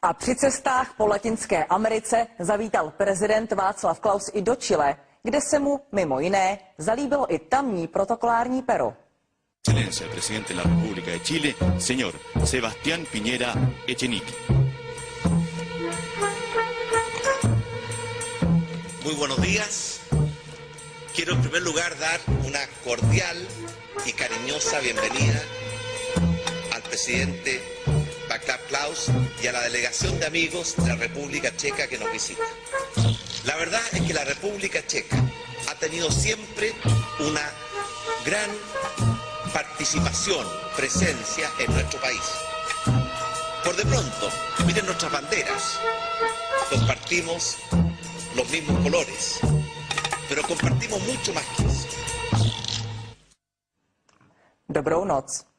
A při cestách po Latinské Americe zavítal prezident Václav Klaus i do Chile, kde se mu, mimo jiné, zalíbilo i tamní protokolární pero. Excelencia, presidente de la República de Chile, señor Sebastián Piñera Echenique. Muy buenos días. Quiero en primer lugar dar una cordial y cariñosa bienvenida al presidente Václav Klaus y a la delegación de amigos de la República Checa que nos visita. La verdad es que la República Checa ha tenido siempre una gran participación, presencia en nuestro país. Por de pronto, miren nuestras banderas. Compartimos los mismos colores, pero compartimos mucho más que eso. Dobrou noc.